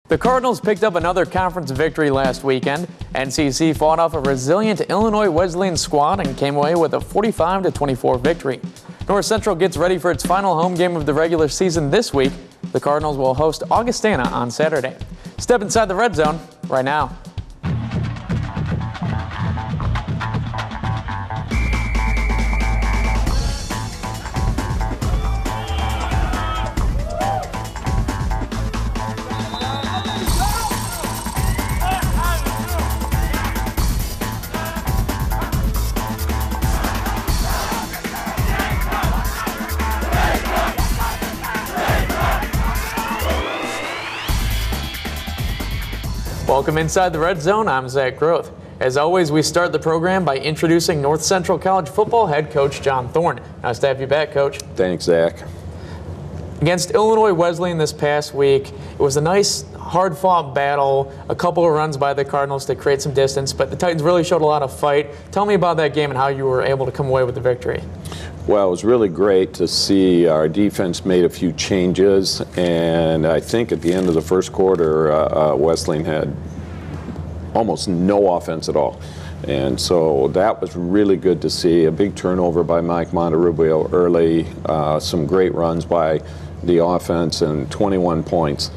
The Cardinals picked up another conference victory last weekend. NCC fought off a resilient Illinois Wesleyan squad and came away with a 45-24 victory. North Central gets ready for its final home game of the regular season this week. The Cardinals will host Augustana on Saturday. Step inside the red zone right now. Welcome inside the red zone. I'm Zach Groth. As always, we start the program by introducing North Central College football head coach John Thorne. Nice to have you back, Coach. Thanks, Zach. Against Illinois Wesleyan this past week, it was a nice, hard-fought battle. A couple of runs by the Cardinals to create some distance, but the Titans really showed a lot of fight. Tell me about that game and how you were able to come away with the victory. Well, it was really great to see our defense made a few changes, and I think at the end of the first quarter, Wesleyan had almost no offense at all. And so that was really good to see. A big turnover by Mike Monterubio early, some great runs by the offense, and 21 points.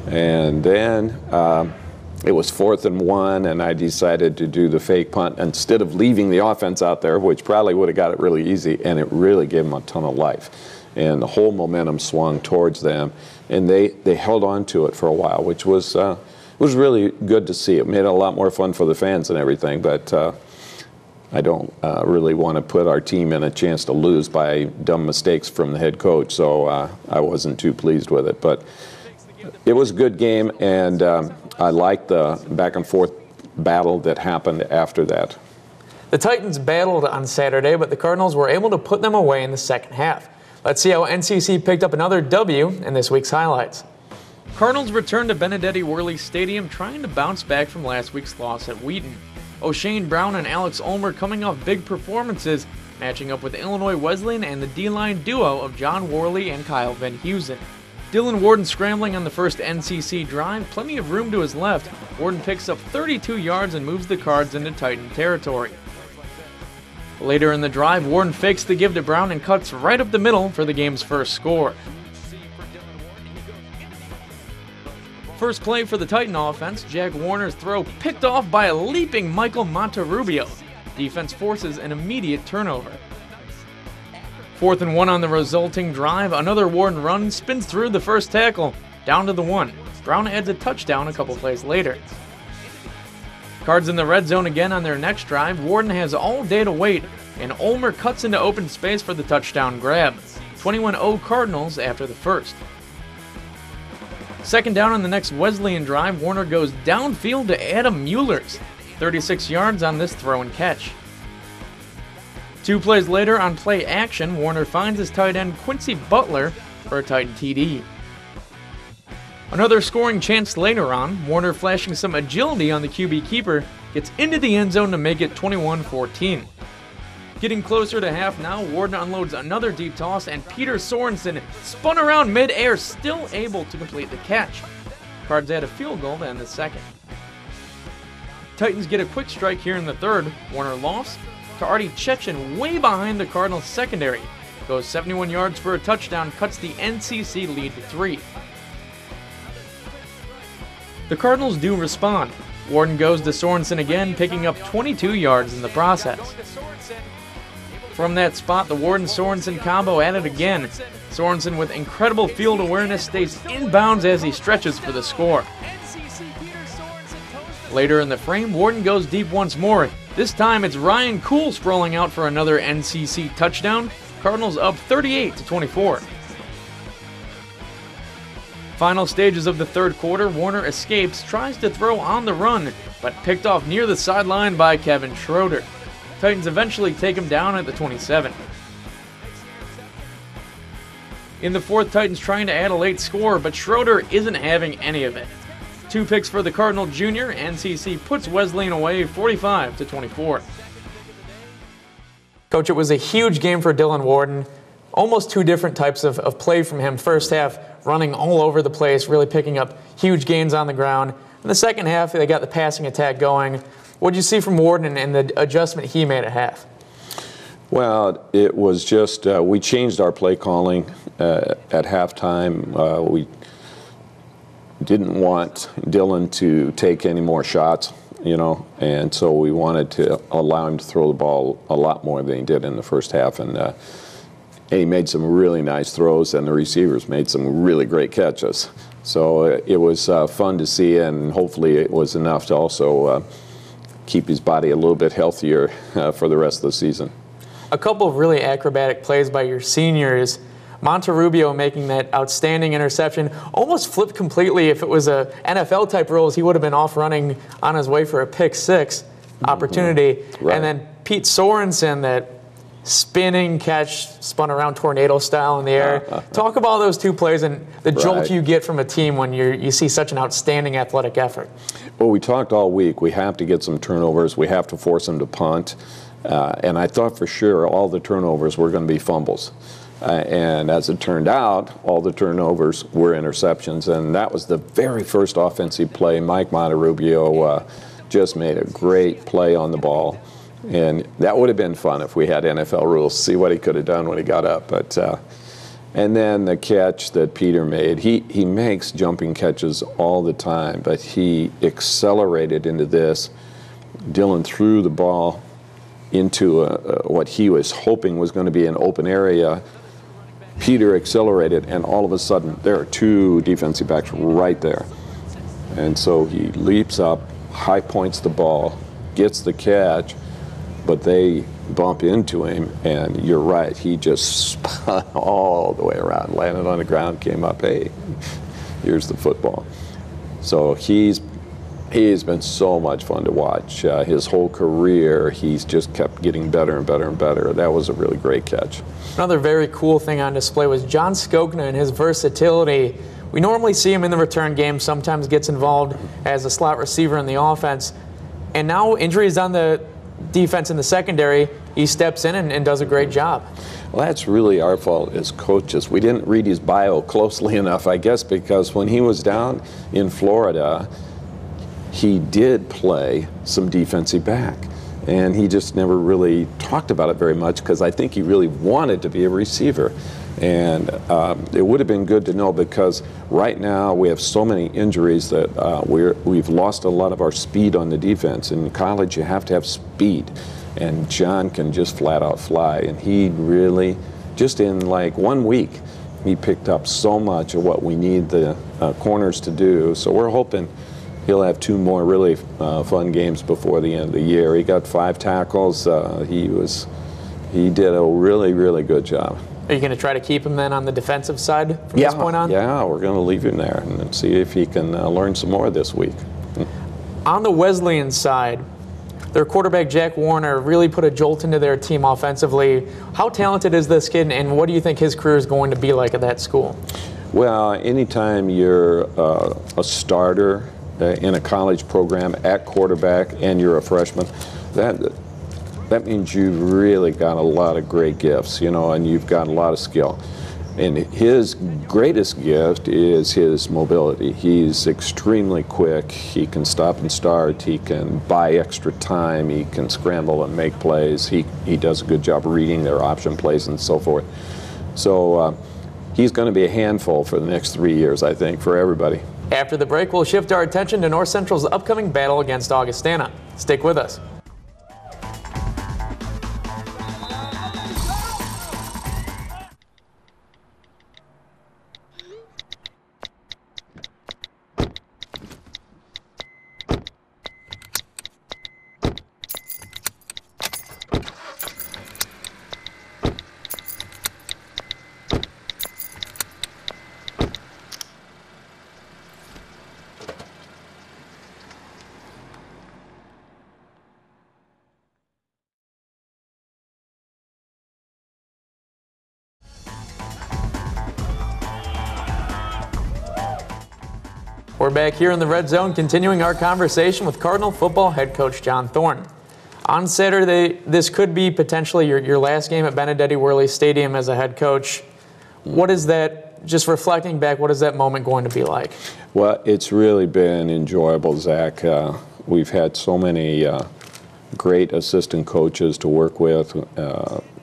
And then it was 4th and 1, and I decided to do the fake punt instead of leaving the offense out there, which probably would have got it really easy, and it really gave them a ton of life. And the whole momentum swung towards them, and they held on to it for a while, which was really good to see. It made it a lot more fun for the fans and everything, but I don't really want to put our team in a chance to lose by dumb mistakes from the head coach, so I wasn't too pleased with it. But it was a good game, and I liked the back-and-forth battle that happened after that. The Titans battled on Saturday, but the Cardinals were able to put them away in the second half. Let's see how NCC picked up another W in this week's highlights. Cardinals returned to Benedetti Worley Stadium trying to bounce back from last week's loss at Wheaton. Oshayne Brown and Alex Ulmer coming off big performances, matching up with Illinois Wesleyan and the D-line duo of John Worley and Kyle Van Heusen. Dylan Warden scrambling on the first NCC drive, plenty of room to his left. Warden picks up 32 yards and moves the Cards into Titan territory. Later in the drive, Warden fakes the give to Brown and cuts right up the middle for the game's first score. First play for the Titan offense, Jack Warner's throw picked off by a leaping Michael Monterubio. Defense forces an immediate turnover. 4th and 1 on the resulting drive, another Warden run spins through the first tackle, down to the 1. Brown adds a touchdown a couple plays later. Cards in the red zone again on their next drive. Warden has all day to wait, and Ulmer cuts into open space for the touchdown grab. 21-0 Cardinals after the first. Second down on the next Wesleyan drive, Warner goes downfield to Adam Mueller's. 36 yards on this throw and catch. 2 plays later on play action, Warner finds his tight end Quincy Butler for a Titan TD. Another scoring chance later on, Warner flashing some agility on the QB keeper, gets into the end zone to make it 21-14. Getting closer to half now, Warden unloads another deep toss, and Peter Sorensen spun around mid-air, still able to complete the catch. Cards add a field goal to end the second. Titans get a quick strike here in the third. Warner lofts to Artie Chechen way behind the Cardinals secondary. Goes 71 yards for a touchdown, cuts the NCC lead to 3. The Cardinals do respond. Warden goes to Sorensen again, picking up 22 yards in the process. From that spot, the Warden-Sorensen combo at it again. Sorensen, with incredible field awareness, stays inbounds as he stretches for the score. Later in the frame, Warden goes deep once more. This time it's Ryan Kuhl sprawling out for another NCC touchdown. Cardinals up 38-24. Final stages of the third quarter, Warner escapes, tries to throw on the run, but picked off near the sideline by Kevin Schroeder. Titans eventually take him down at the 27. In the fourth, Titans trying to add a late score, but Schroeder isn't having any of it. 2 picks for the Cardinal Jr. NCC puts Wesleyan away 45-24. Coach, it was a huge game for Dylan Warden. almost two different types of play from him. First half, running all over the place, really picking up huge gains on the ground. In the second half, they got the passing attack going. What did you see from Warden and the adjustment he made at half? Well, it was just we changed our play calling at halftime. We didn't want Dylan to take any more shots, and so we wanted to allow him to throw the ball a lot more than he did in the first half. And he made some really nice throws, and the receivers made some really great catches. So it was fun to see, and hopefully it was enough to also keep his body a little bit healthier for the rest of the season. A couple of really acrobatic plays by your seniors. Monterrubio making that outstanding interception, almost flipped completely. If it was a NFL-type rules, he would have been off running on his way for a pick-6 opportunity. Right. And then Pete Sorensen, that spinning catch, spun around tornado style in the air. Talk about those two plays and the jolt you get from a team when you see such an outstanding athletic effort. Well, we talked all week. We have to get some turnovers. We have to force them to punt. And I thought for sure all the turnovers were going to be fumbles. And as it turned out, all the turnovers were interceptions. And that was the very first offensive play. Mike Monterrubio just made a great play on the ball. And that would have been fun if we had NFL rules, see what he could have done when he got up. But and then the catch that Peter made, he makes jumping catches all the time, but he accelerated into this. Dylan threw the ball into what he was hoping was going to be an open area. Peter accelerated, and all of a sudden, there are two defensive backs right there. And so he leaps up, high points the ball, gets the catch, but they bump into him, and you're right, he just spun all the way around, landed on the ground, came up, hey, here's the football. So he's been so much fun to watch. His whole career, he's just kept getting better and better and better. That was a really great catch. Another very cool thing on display was John Skokna and his versatility. We normally see him in the return game, sometimes gets involved as a slot receiver in the offense. And now injuries on the defense in the secondary, he steps in and does a great job. Well, that's really our fault as coaches. We didn't read his bio closely enough, I guess, because when he was down in Florida, he did play some defensive back. And he just never really talked about it very much because I think he really wanted to be a receiver. And it would have been good to know because right now we have so many injuries that we've lost a lot of our speed on the defense. In college, you have to have speed. And John can just flat out fly. And he really, just in like 1 week, he picked up so much of what we need the corners to do. So we're hoping he'll have 2 more really fun games before the end of the year. He got 5 tackles. He did a really, really good job. Are you going to try to keep him then on the defensive side from this point on? Yeah, we're going to leave him there and see if he can learn some more this week. On the Wesleyan side, their quarterback, Jack Warner, really put a jolt into their team offensively. How talented is this kid, and what do you think his career is going to be like at that school? Well, anytime you're a starter in a college program at quarterback and you're a freshman, that means you've really got a lot of great gifts, and you've got a lot of skill. And his greatest gift is his mobility. He's extremely quick. He can stop and start. He can buy extra time. He can scramble and make plays. He does a good job reading their option plays and so forth. So he's going to be a handful for the next 3 years, I think, for everybody. After the break, we'll shift our attention to North Central's upcoming battle against Augustana. Stick with us. We're back here in the Red Zone, continuing our conversation with Cardinal football head coach John Thorne. On Saturday, this could be potentially your last game at Benedetti Worley Stadium as a head coach. What is that, just reflecting back, what is that moment going to be like? Well, it's really been enjoyable, Zach. We've had so many great assistant coaches to work with,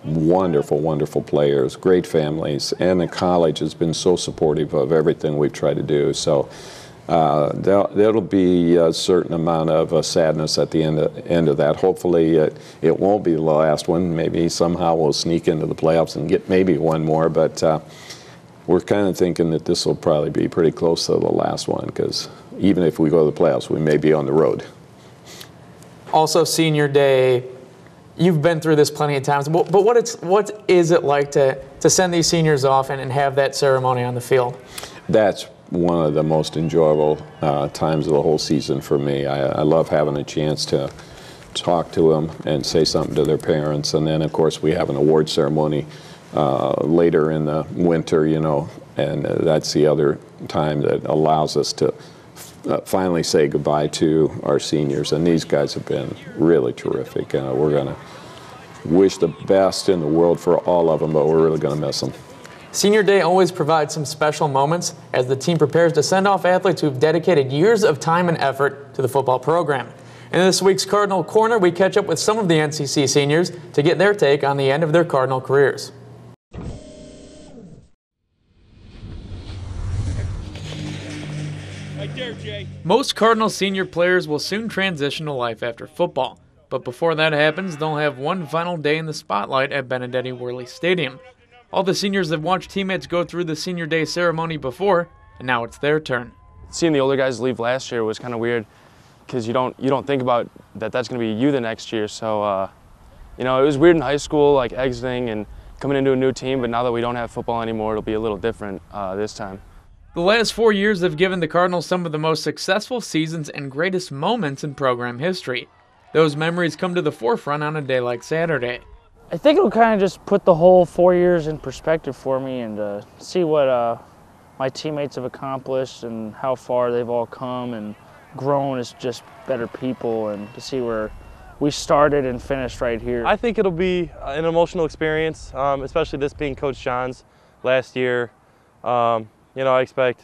wonderful, wonderful players, great families, and the college has been so supportive of everything we've tried to do. So there'll be a certain amount of sadness at the end of that. Hopefully it won't be the last one. Maybe somehow we'll sneak into the playoffs and get maybe one more, but we're kind of thinking that this will probably be pretty close to the last one, because even if we go to the playoffs, we may be on the road. Also, senior day, you've been through this plenty of times, but what is it like to send these seniors off and have that ceremony on the field? That's one of the most enjoyable times of the whole season for me. I love having a chance to talk to them and say something to their parents. And then, of course, we have an award ceremony later in the winter, you know, and that's the other time that allows us to finally say goodbye to our seniors. And these guys have been really terrific. We're going to wish the best in the world for all of them, but we're really going to miss them. Senior Day always provides some special moments as the team prepares to send off athletes who've dedicated years of time and effort to the football program. In this week's Cardinal Corner, we catch up with some of the NCC seniors to get their take on the end of their Cardinal careers. Most Cardinal senior players will soon transition to life after football, but before that happens, they'll have one final day in the spotlight at Benedetti Worley Stadium. All the seniors have watched teammates go through the senior day ceremony before, and now it's their turn. Seeing the older guys leave last year was kind of weird, because you don't think about that's going to be you the next year. So, you know, it was weird in high school, like exiting and coming into a new team. But now that we don't have football anymore, it'll be a little different this time. The last 4 years have given the Cardinals some of the most successful seasons and greatest moments in program history. Those memories come to the forefront on a day like Saturday. I think it'll kind of just put the whole 4 years in perspective for me, and see what my teammates have accomplished and how far they've all come and grown as just better people, and to see where we started and finished right here. I think it'll be an emotional experience, especially this being Coach John's last year. You know, I expect,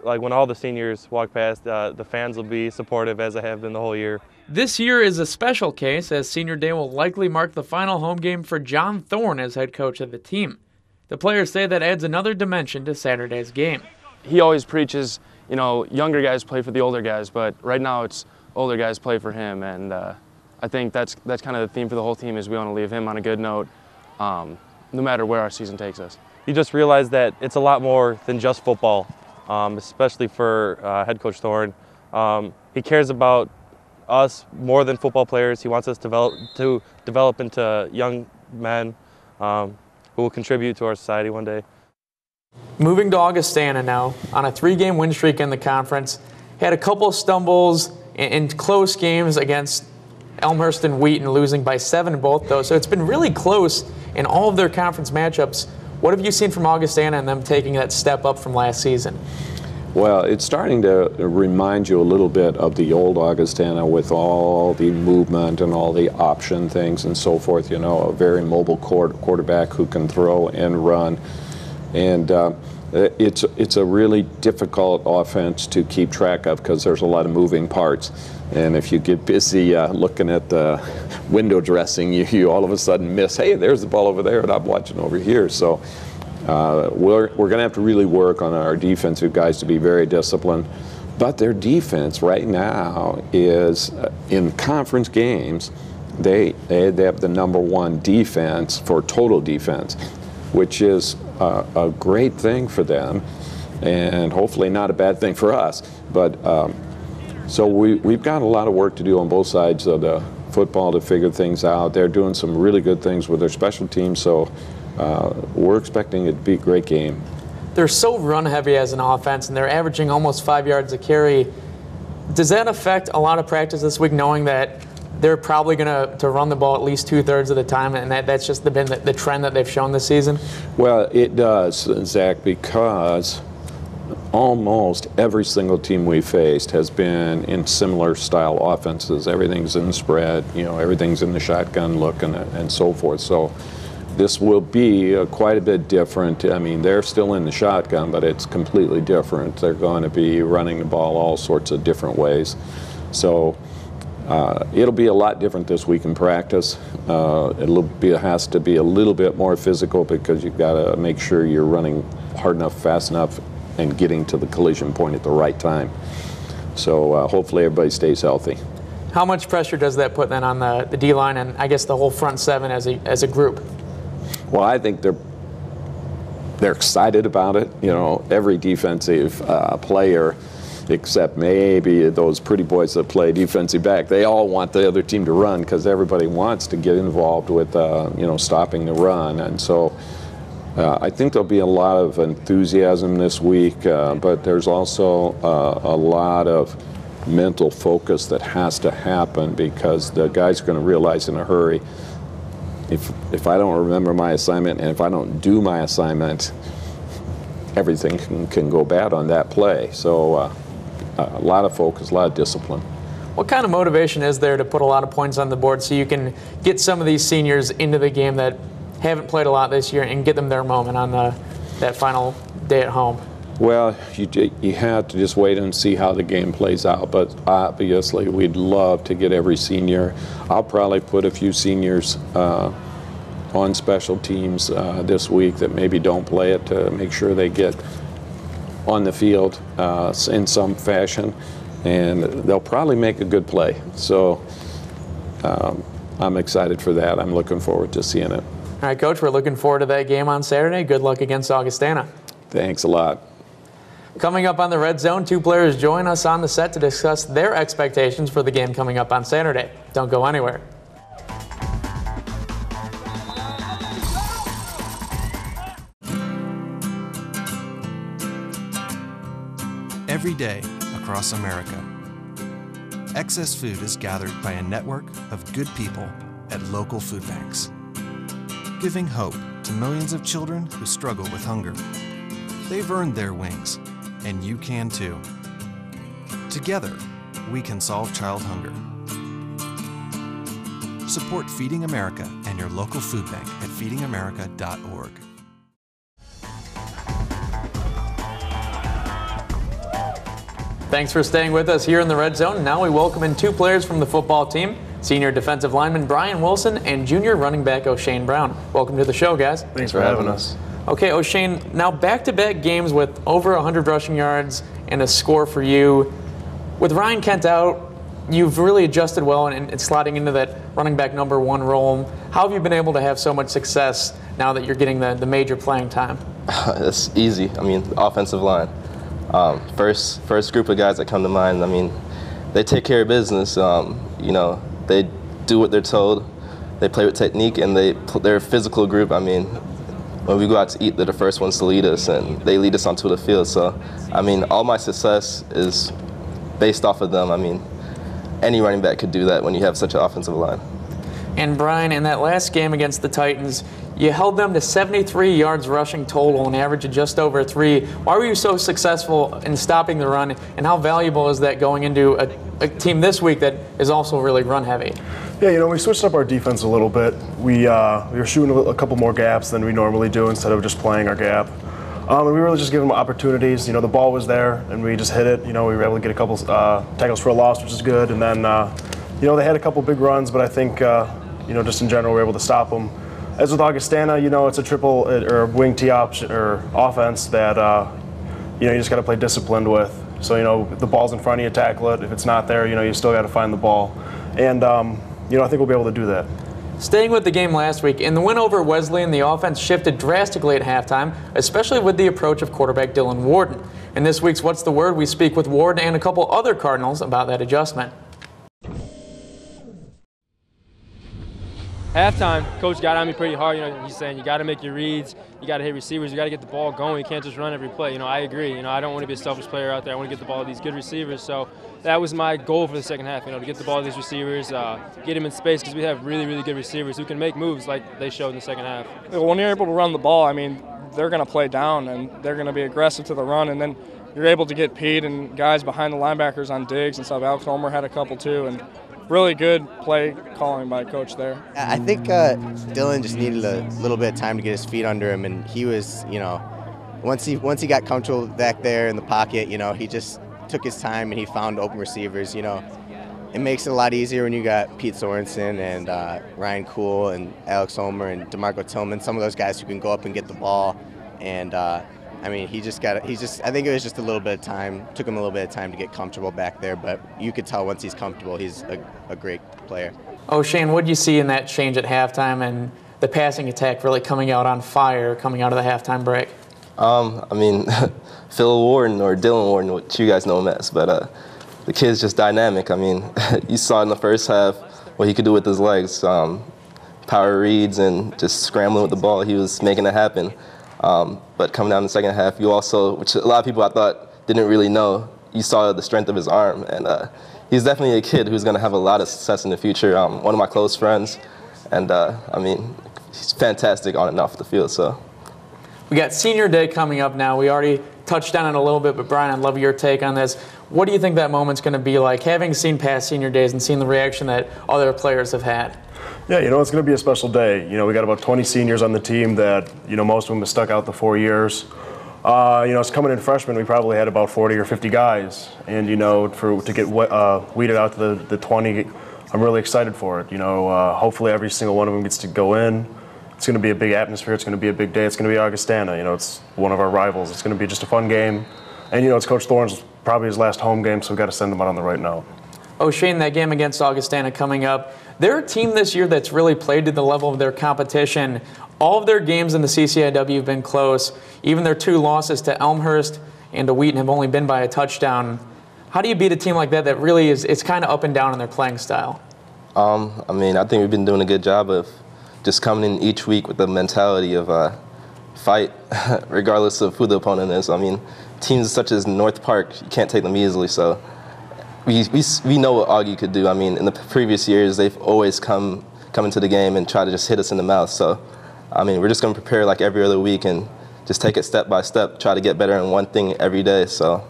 like, when all the seniors walk past, the fans will be supportive, as they have been the whole year. This year is a special case, as Senior Day will likely mark the final home game for John Thorne as head coach of the team. The players say that adds another dimension to Saturday's game. He always preaches, you know, younger guys play for the older guys, but right now it's older guys play for him, and I think that's kind of the theme for the whole team, is we want to leave him on a good note, no matter where our season takes us. You just realize that it's a lot more than just football, especially for head coach Thorne. He cares about us more than football players. He wants us to develop into young men who will contribute to our society one day. Moving to Augustana now, on a 3-game win streak in the conference, had a couple stumbles in close games against Elmhurst and Wheaton, losing by 7 in both those. So it's been really close in all of their conference matchups. What have you seen from Augustana and them taking that step up from last season? Well, it's starting to remind you a little bit of the old Augustana, with all the movement and all the option things and so forth. You know, a very mobile quarterback who can throw and run. And it's a really difficult offense to keep track of, because there's a lot of moving parts. And if you get busy looking at the window dressing, you all of a sudden miss, hey, there's the ball over there, and I'm watching over here. So we're going to have to really work on our defensive guys to be very disciplined. But their defense right now is, in conference games, they have the #1 defense for total defense, which is a great thing for them, and hopefully not a bad thing for us. But so we've got a lot of work to do on both sides of the football to figure things out. They're doing some really good things with their special teams, so we're expecting it to be a great game. They're so run-heavy as an offense, and they're averaging almost 5 yards a carry. Does that affect a lot of practice this week, knowing that they're probably going to run the ball at least 2/3 of the time, and that's just been the trend that they've shown this season? Well, it does, Zach, because almost every single team we faced has been in similar style offenses. Everything's in spread, everything's in the shotgun look and so forth. So this will be quite a bit different. I mean, they're still in the shotgun, but it's completely different. They're going to be running the ball all sorts of different ways. So it'll be a lot different this week in practice. It has to be a little bit more physical because you've got to make sure you're running hard enough, fast enough, and getting to the collision point at the right time. So hopefully everybody stays healthy. How much pressure does that put then on the D-line and I guess the whole front seven as a group? Well, I think they're excited about it. Every defensive player, except maybe those pretty boys that play defensive back, they all want the other team to run because everybody wants to get involved with stopping the run. And so I think there'll be a lot of enthusiasm this week, but there's also a lot of mental focus that has to happen because the guys are going to realize in a hurry, if I don't remember my assignment and if I don't do my assignment, everything can go bad on that play. So a lot of focus, a lot of discipline. What kind of motivation is there to put a lot of points on the board so you can get some of these seniors into the game that haven't played a lot this year and get them their moment on that final day at home? Well, you have to just wait and see how the game plays out, but obviously we'd love to get every senior. I'll probably put a few seniors on special teams this week that maybe don't play it to make sure they get on the field in some fashion, and they'll probably make a good play. So I'm excited for that. I'm looking forward to seeing it. All right, Coach, we're looking forward to that game on Saturday. Good luck against Augustana. Thanks a lot. Coming up on the Red Zone, two players join us on the set to discuss their expectations for the game coming up on Saturday. Don't go anywhere. Every day across America, excess food is gathered by a network of good people at local food banks, giving hope to millions of children who struggle with hunger. They've earned their wings, and you can too. Together, we can solve child hunger. Support Feeding America and your local food bank at feedingamerica.org. Thanks for staying with us here in the Red Zone. Now we welcome in two players from the football team, senior defensive lineman Brian Wilson and junior running back Oshayne Brown. Welcome to the show, guys. Thanks for having us. Okay, Oshayne, now back-to-back games with over 100 rushing yards and a score for you. With Ryan Kent out, you've really adjusted well and slotting into that running back number one role. How have you been able to have so much success now that you're getting the major playing time? It's easy. I mean, offensive line. First group of guys that come to mind, I mean, they take care of business. They do what they're told. They play with technique, and they're a physical group. I mean, when we go out to eat, they're the first ones to lead us, and they lead us onto the field. So, I mean, all my success is based off of them. I mean, any running back could do that when you have such an offensive line. And Brian, in that last game against the Titans, you held them to 73 yards rushing total, an average of just over 3. Why were you so successful in stopping the run, and how valuable is that going into a team this week that is also really run heavy? Yeah, we switched up our defense a little bit. We were shooting a couple more gaps than we normally do instead of just playing our gap. And we really just gave them opportunities. The ball was there, and we just hit it. We were able to get a couple tackles for a loss, which is good. And then, they had a couple big runs, but I think, just in general, we were able to stop them. As with Augustana, it's a triple or wing T option or offense that, you just got to play disciplined with. So, the ball's in front of you, tackle it. If it's not there, you still got to find the ball. And, I think we'll be able to do that. Staying with the game last week, in the win over Wesleyan, the offense shifted drastically at halftime, especially with the approach of quarterback Dylan Warden. In this week's What's the Word, we speak with Warden and a couple other Cardinals about that adjustment. Halftime, coach got on me pretty hard. He's saying you got to make your reads, you got to hit receivers, you got to get the ball going. You can't just run every play. I agree. I don't want to be a selfish player out there. I want to get the ball to these good receivers. So that was my goal for the second half. To get the ball to these receivers, get them in space because we have really, really good receivers who can make moves like they showed in the second half. When you're able to run the ball, they're going to play down and they're going to be aggressive to the run. And then you're able to get Pete and guys behind the linebackers on digs and stuff. Alex Homer had a couple too, and really good play calling by coach there. I think Dylan just needed a little bit of time to get his feet under him, and he was, once he got comfortable back there in the pocket, he just took his time and he found open receivers. It makes it a lot easier when you got Pete Sorensen and Ryan Kuhl and Alex Homer and DeMarco Tillman, some of those guys who can go up and get the ball. And I think it was just a little bit of time. Took him a little bit of time to get comfortable back there, but you could tell once he's comfortable, he's a great player. Oshayne, what did you see in that change at halftime and the passing attack really coming out on fire coming out of the halftime break? Phil Warden or Dylan Warden, what you guys know him as, but the kid's just dynamic. You saw in the first half what he could do with his legs, power reads and just scrambling with the ball. He was making it happen. But coming down in the second half, you also, which a lot of people I thought didn't really know, you saw the strength of his arm. And he's definitely a kid who's going to have a lot of success in the future. One of my close friends. And, he's fantastic on and off the field. So we got Senior Day coming up now. We already touched on it a little bit, but Brian, I'd love your take on this. What do you think that moment's going to be like, having seen past Senior Days and seen the reaction that other players have had? Yeah, it's going to be a special day. We got about 20 seniors on the team that, most of them have stuck out the 4 years. It's coming in freshmen, we probably had about 40 or 50 guys. And, to get weeded out to the 20, I'm really excited for it. Hopefully every single one of them gets to go in. It's going to be a big atmosphere. It's going to be a big day. It's going to be Augustana. It's one of our rivals. It's going to be just a fun game. And, it's Coach Thorne's probably his last home game, so we've got to send him out on the right note. Shane, that game against Augustana coming up, they're a team this year that's really played to the level of their competition. All of their games in the CCIW have been close. Even their 2 losses to Elmhurst and to Wheaton have only been by a touchdown. How do you beat a team like that that really it's kind of up and down in their playing style? I think we've been doing a good job of just coming in each week with the mentality of fight, regardless of who the opponent is. Teams such as North Park, you can't take them easily, so we know what Augie could do. In the previous years, they've always come into the game and try to just hit us in the mouth. So, we're just going to prepare like every other week and just take it step by step, try to get better in one thing every day. So,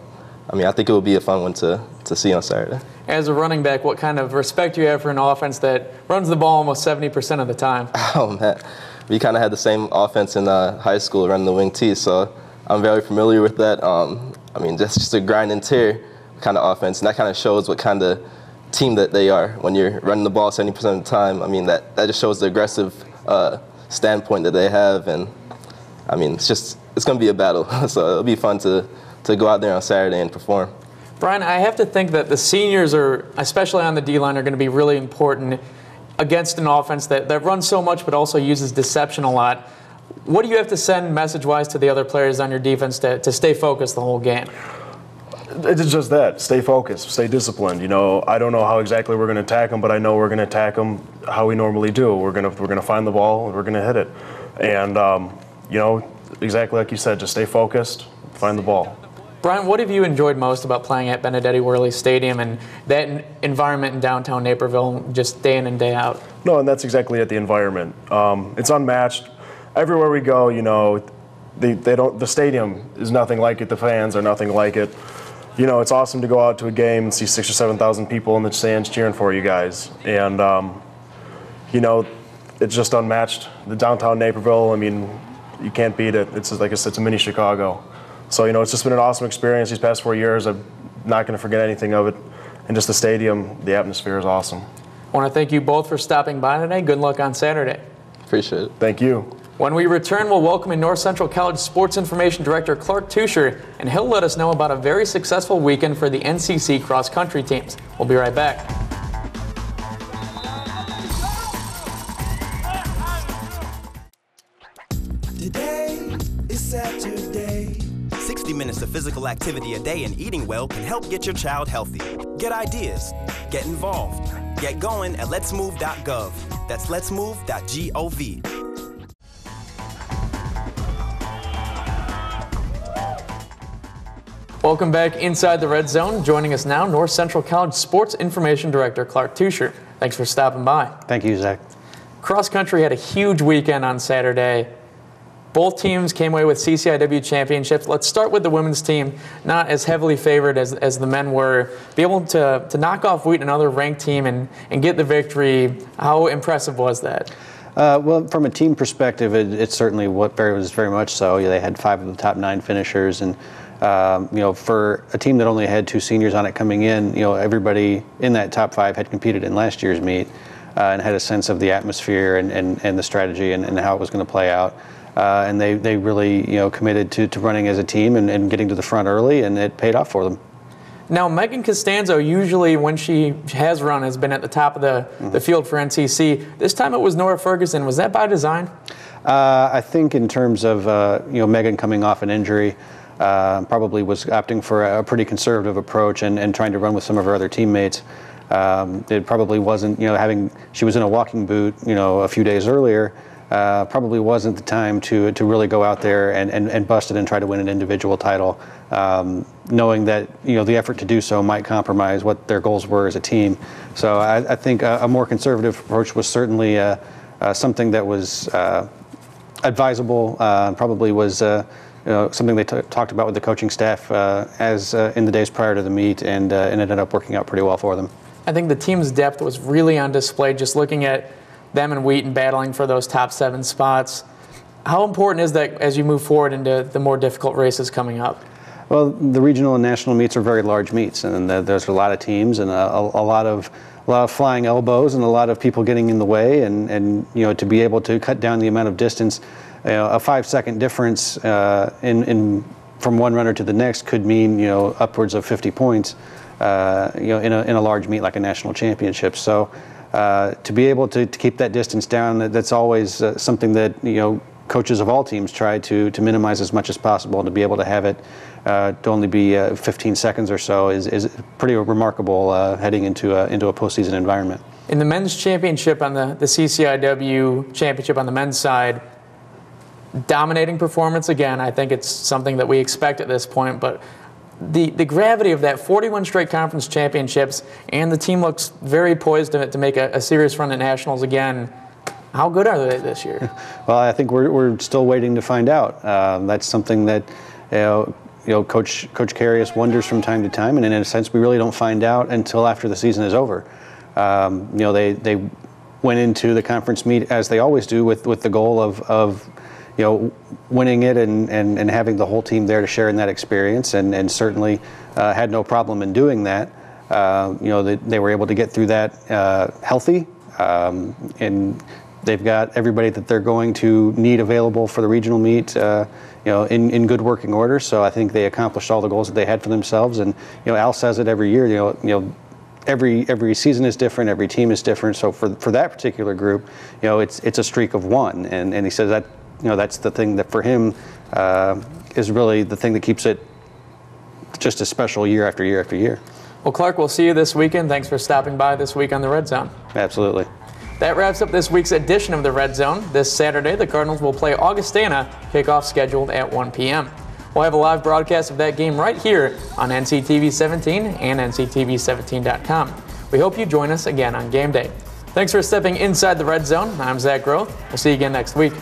I think it will be a fun one to see on Saturday. As a running back, what kind of respect do you have for an offense that runs the ball almost 70% of the time? Oh, man. We kind of had the same offense in high school, running the wing T, so I'm very familiar with that. That's just a grind and tear kind of offense, and that kind of shows what kind of team that they are when you're running the ball 70% of the time. That just shows the aggressive standpoint that they have, and it's going to be a battle. So it'll be fun to go out there on Saturday and perform. Brian, I have to think that the seniors are, especially on the D-line, are going to be really important against an offense that runs so much but also uses deception a lot. What do you have to send message-wise to the other players on your defense to stay focused the whole game? It's just that. Stay focused. Stay disciplined. I don't know how exactly we're going to attack them, but I know we're going to attack them how we normally do. We're going to find the ball and we're going to hit it. And exactly like you said, just stay focused, find the ball. Brian, what have you enjoyed most about playing at Benedetti Worley Stadium and that environment in downtown Naperville, just day in and day out? No, and that's exactly it. The environment. It's unmatched. Everywhere we go, the stadium is nothing like it. The fans are nothing like it. It's awesome to go out to a game and see 6,000 or 7,000 people in the stands cheering for you guys. And, it's just unmatched. The downtown Naperville, you can't beat it. It's like I said, it's a mini Chicago. So, it's just been an awesome experience these past 4 years. I'm not going to forget anything of it. And just the stadium, the atmosphere is awesome. I want to thank you both for stopping by today. Good luck on Saturday. Appreciate it. Thank you. When we return, we'll welcome in North Central College Sports Information Director Clark Tuscher, and he'll let us know about a very successful weekend for the NCC cross-country teams. We'll be right back. Today is Saturday. 60 minutes of physical activity a day and eating well can help get your child healthy. Get ideas, get involved, get going at letsmove.gov. That's letsmove.gov. Welcome back inside the Red Zone. Joining us now, North Central College Sports Information Director Clark Tuscher. Thanks for stopping by. Thank you, Zach. Cross country had a huge weekend on Saturday. Both teams came away with CCIW championships. Let's start with the women's team, not as heavily favored as the men were. Be able to knock off Wheaton, another ranked team, and get the victory. How impressive was that? Well, from a team perspective, it certainly was very much so. They had 5 of the top 9 finishers, and for a team that only had 2 seniors on it coming in, everybody in that top 5 had competed in last year's meet and had a sense of the atmosphere and the strategy and how it was going to play out. And they really committed to running as a team and getting to the front early, and it paid off for them. Now, Megan Costanzo usually, when she has run, has been at the top of the field for NCC. This time it was Nora Ferguson. Was that by design? I think in terms of Megan coming off an injury, probably was opting for a pretty conservative approach and trying to run with some of her other teammates. It probably wasn't, she was in a walking boot, a few days earlier. Probably wasn't the time to really go out there and bust it and try to win an individual title, knowing that the effort to do so might compromise what their goals were as a team. So I think a more conservative approach was certainly something that was advisable. Probably was something they talked about with the coaching staff as in the days prior to the meet, and it ended up working out pretty well for them. I think the team's depth was really on display. Just looking at them and Wheaton battling for those top 7 spots. How important is that as you move forward into the more difficult races coming up? Well, the regional and national meets are very large meets, and there's a lot of teams and a lot of flying elbows and a lot of people getting in the way, and to be able to cut down the amount of distance, a 5-second difference from one runner to the next could mean upwards of 50 points, in a large meet like a national championship. So. To be able to keep that distance down, that's always something that coaches of all teams try to minimize as much as possible. And to be able to have it to only be 15 seconds or so is pretty remarkable heading into a postseason environment. In the men's championship on the CCIW championship on the men's side, dominating performance again. I think it's something that we expect at this point, but the gravity of that 41 straight conference championships, and the team looks very poised to make a serious run at nationals again. How good are they this year? Well, I think we're still waiting to find out. That's something that Coach Carius wonders from time to time, and in a sense, we really don't find out until after the season is over. They went into the conference meet as they always do with the goal of winning it and having the whole team there to share in that experience, and certainly had no problem in doing that. They were able to get through that healthy, and they've got everybody that they're going to need available for the regional meet, in good working order. So I think they accomplished all the goals that they had for themselves. And Al says it every year. Every season is different, every team is different. So for that particular group, it's a streak of 1, and he says that. That's the thing that for him is really the thing that keeps it just a special year after year after year. Well, Clark, we'll see you this weekend. Thanks for stopping by this week on the Red Zone. Absolutely. That wraps up this week's edition of the Red Zone. This Saturday, the Cardinals will play Augustana, kickoff scheduled at 1 p.m. We'll have a live broadcast of that game right here on NCTV 17 and NCTV17.com. We hope you join us again on game day. Thanks for stepping inside the Red Zone. I'm Zach Groth. We'll see you again next week.